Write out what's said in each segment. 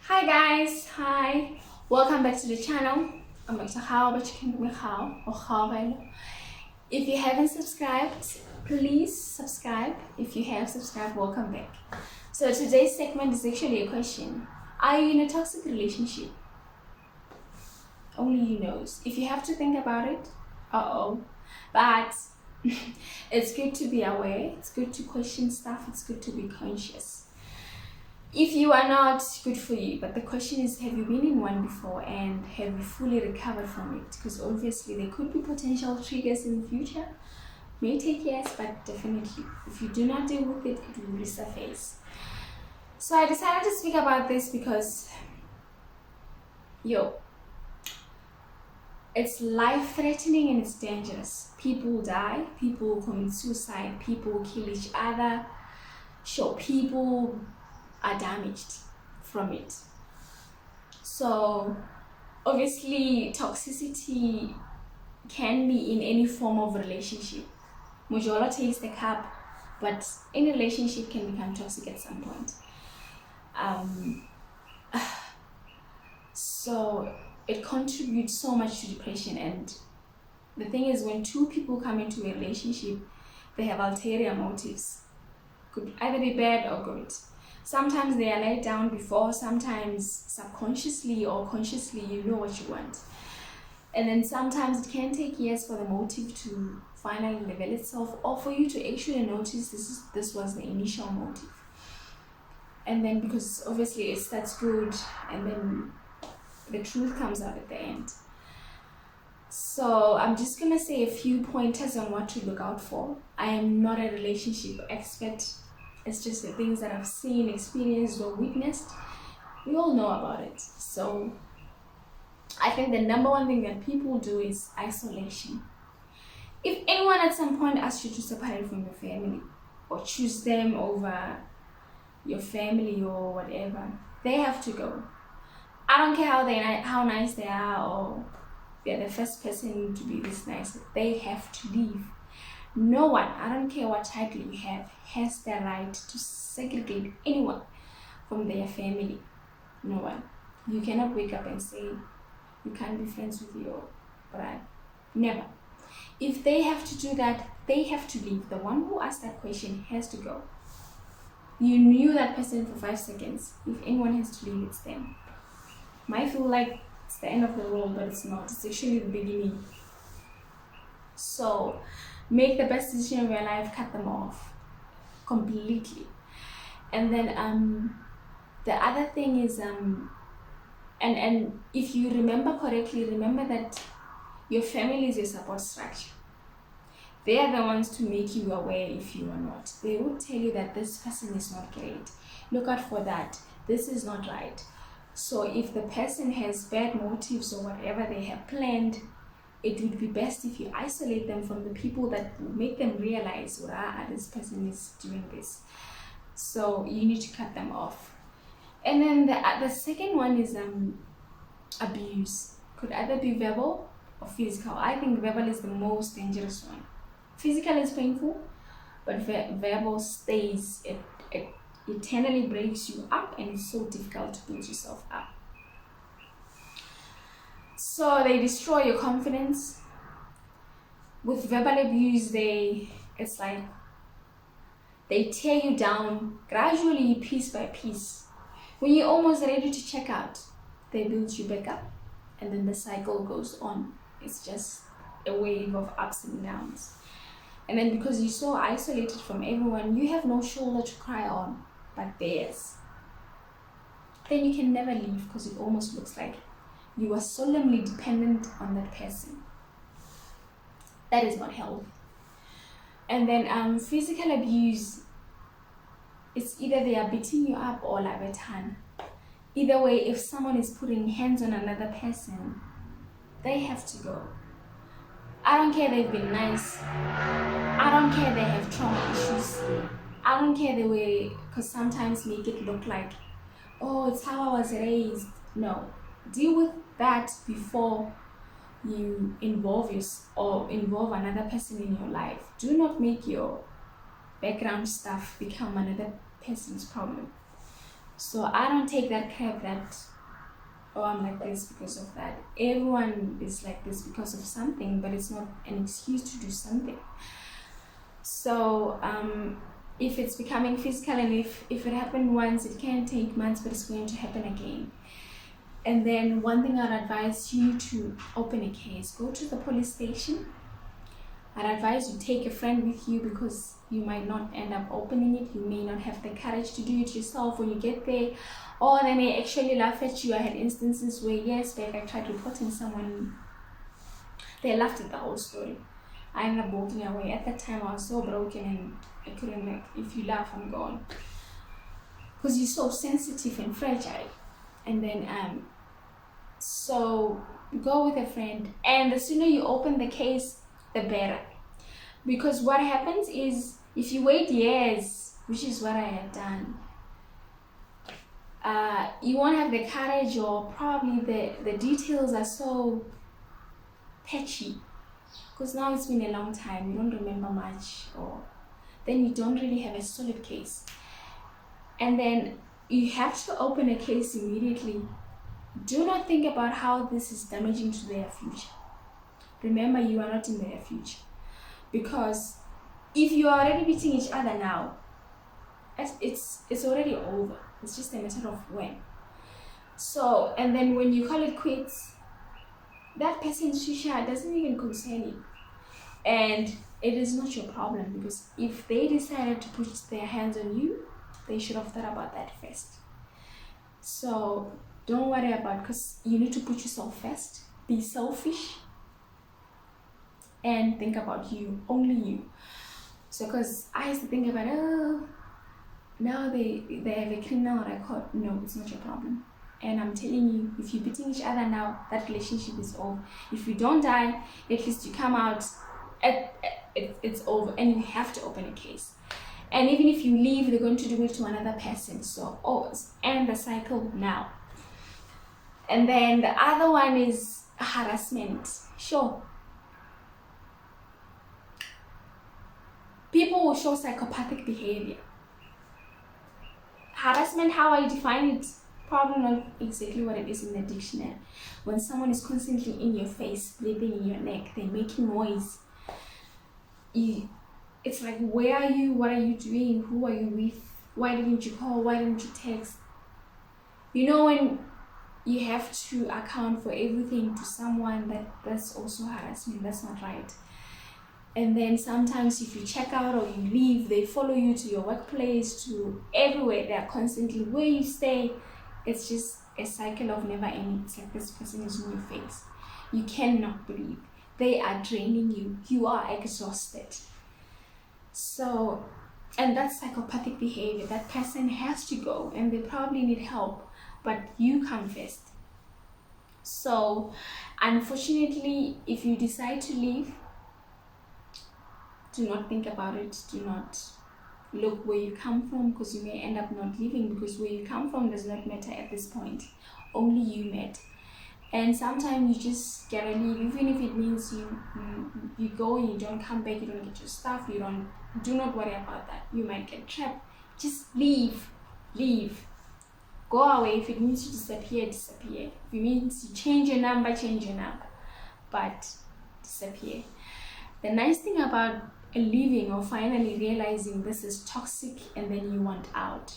Hi guys, hi. Welcome back to the channel. I'm Dr. How, but you can call me How or How. If you haven't subscribed, please subscribe. If you have subscribed, welcome back. So today's segment is actually a question. Are you in a toxic relationship? Only you knows. If you have to think about it, but it's good to be aware. It's good to question stuff. It's good to be conscious. If you are not, good for you. But the question is, have you been in one before and have you fully recovered from it? Because obviously there could be potential triggers in the future. May take years, but definitely if you do not deal with it, it will resurface. So I decided to speak about this because it's life-threatening and it's dangerous. People die, people commit suicide, people kill each other. People are damaged from it. So obviously toxicity can be in any form of relationship. Mojola takes the cup, but any relationship can become toxic at some point. So it contributes so much to depression. And the thing is, when two people come into a relationship, they have ulterior motives. Could either be bad or good. Sometimes they are laid down before, sometimes subconsciously or consciously you know what you want. And then sometimes it can take years for the motive to finally reveal itself, or for you to actually notice this was the initial motive. And then because obviously it starts good and then the truth comes out at the end. So I'm just gonna say a few pointers on what to look out for. I am not a relationship expert. It's just the things that I've seen, experienced, or witnessed. We all know about it. So I think the number one thing that people do is isolation. If anyone at some point asks you to separate from your family or choose them over your family or whatever, they have to go. I don't care how nice they are or they're the first person to be this nice. They have to leave. No one, I don't care what title you have, has the right to segregate anyone from their family. No one. You cannot wake up and say you can't be friends with your brother. Never. If they have to do that, they have to leave. The one who asked that question has to go. You knew that person for 5 seconds. If anyone has to leave, it's them. Might feel like it's the end of the world, but it's not. It's actually the beginning. So make the best decision of your life, cut them off completely. And then the other thing is and if you remember correctly, remember that your family is your support structure. They are the ones to make you aware if you are not. They would tell you that this person is not great, look out for that, this is not right. So if the person has bad motives or whatever they have planned, it would be best if you isolate them from the people that will make them realize, this person is doing this. So you need to cut them off. And then the second one is abuse. Could either be verbal or physical. I think verbal is the most dangerous one. Physical is painful, but verbal stays. It eternally breaks you up, and it's so difficult to build yourself up. So they destroy your confidence. With verbal abuse, it's like they tear you down gradually, piece by piece. When you're almost ready to check out, they build you back up, and then the cycle goes on. It's just a wave of ups and downs. And then because you're so isolated from everyone, you have no shoulder to cry on but theirs. Then you can never leave because it almost looks like you are solemnly dependent on that person. That is not healthy. And then physical abuse, it's either they are beating you up or labetan. Either way, if someone is putting hands on another person, they have to go. I don't care they've been nice. I don't care they have trauma issues. I don't care the way, because sometimes make it look like, oh, it's how I was raised. No. Deal with that before you involve another person in your life. Do not make your background stuff become another person's problem. So I don't take that crap that, oh, I'm like this because of that. Everyone is like this because of something, but it's not an excuse to do something. So if it's becoming physical, and if it happened once, it can take months, but it's going to happen again. And then one thing I'd advise you to open a case. Go to the police station. I'd advise you take a friend with you, because you might not end up opening it. You may not have the courage to do it yourself when you get there, or they may actually laugh at you. I had instances where, yes, like I tried reporting someone, they laughed at the whole story. I ended up walking away. At that time, I was so broken and I couldn't, like, if you laugh, I'm gone. Because you're so sensitive and fragile. And then, so go with a friend. And the sooner you open the case, the better. Because what happens is, if you wait years, which is what I had done, you won't have the courage, or probably the details are so patchy. Because now it's been a long time, you don't remember much, or then you don't really have a solid case. And then you have to open a case immediately. Do not think about how this is damaging to their future. Remember, you are not in their future. Because if you are already beating each other now, it's already over. It's just a matter of when. So, and then when you call it quits, that person's future doesn't even concern you. And it is not your problem, because if they decided to put their hands on you, they should have thought about that first. So don't worry about, because you need to put yourself first. Be selfish and think about you, only you. So, because I used to think about, oh, now they have a criminal record. No, it's not your problem. And I'm telling you, if you're beating each other now, that relationship is over. If you don't die, at least you come out, it's over, and you have to open a case. And even if you leave, they're going to do it to another person. So always end the cycle now. And then the other one is harassment. Sure, people will show psychopathic behavior. Harassment, how I define it, probably not exactly what it is in the dictionary. When someone is constantly in your face, breathing in your neck, they're making noise. It's like, where are you? What are you doing? Who are you with? Why didn't you call? Why didn't you text? You know, when you have to account for everything to someone, that's also harassment. That's not right. And then sometimes if you check out or you leave, they follow you to your workplace, to everywhere. They are constantly where you stay. It's just a cycle of never ending. It's like this person is in your face. You cannot breathe. They are draining you. You are exhausted. So, and that's psychopathic behavior. That person has to go, and they probably need help, but you come first. So, unfortunately, if you decide to leave, do not think about it. Do not look where you come from, because you may end up not leaving, because where you come from does not matter at this point. Only you matter. And sometimes you just gotta leave, even if it means you go and you don't come back, you don't get your stuff, do not worry about that. You might get trapped. Just leave. Go away. If it means you disappear. If it means you change your number, but disappear. The nice thing about leaving, or finally realizing this is toxic and then you want out,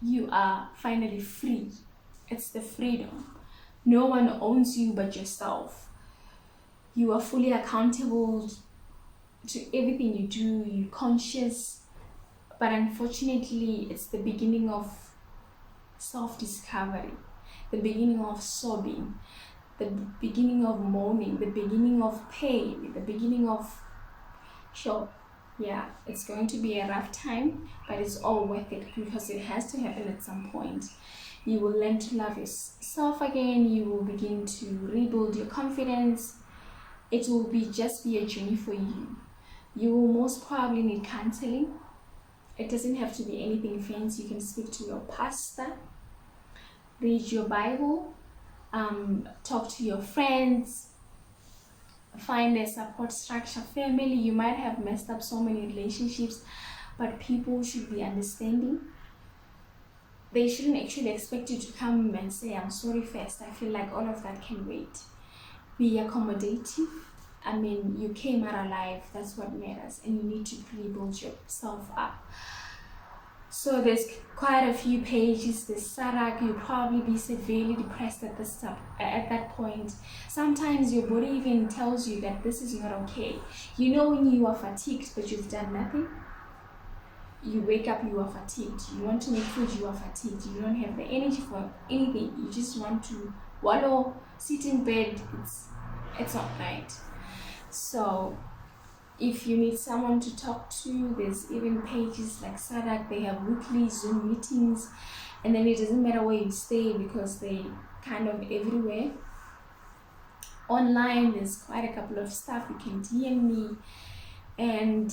you are finally free. It's the freedom. No one owns you but yourself. You are fully accountable to everything you do. You're conscious. But unfortunately, it's the beginning of self-discovery, the beginning of sobbing, the beginning of mourning, the beginning of pain, the beginning of, sure, yeah, it's going to be a rough time, but it's all worth it, because it has to happen at some point. You will learn to love yourself again. You will begin to rebuild your confidence. It will just be a journey for you. You will most probably need counseling. It doesn't have to be anything fancy. You can speak to your pastor, read your Bible, talk to your friends, find a support structure, family. You might have messed up so many relationships, but people should be understanding. they shouldn't actually expect you to come and say I'm sorry first. I feel like all of that can wait. Be accommodative. I mean, you came out alive, that's what matters, and you need to rebuild yourself up. So there's quite a few pages. This Sarak, you'll probably be severely depressed at that point. Sometimes your body even tells you that this is not okay. You know when you are fatigued but you've done nothing. You wake up, you are fatigued. You want to make food, you are fatigued. You don't have the energy for anything. You just want to wallow, sit in bed. It's not right. So if you need someone to talk to, there's even pages like Sadak. They have weekly Zoom meetings, and then it doesn't matter where you stay because they kind of everywhere. Online, there's quite a couple of stuff. You can DM me. And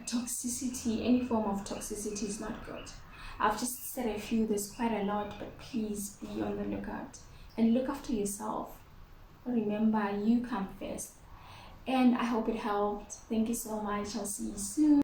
toxicity, any form of toxicity is not good. I've just said a few, there's quite a lot, but please be on the lookout and look after yourself. Remember, you come first. And I hope it helped. Thank you so much. I'll see you soon.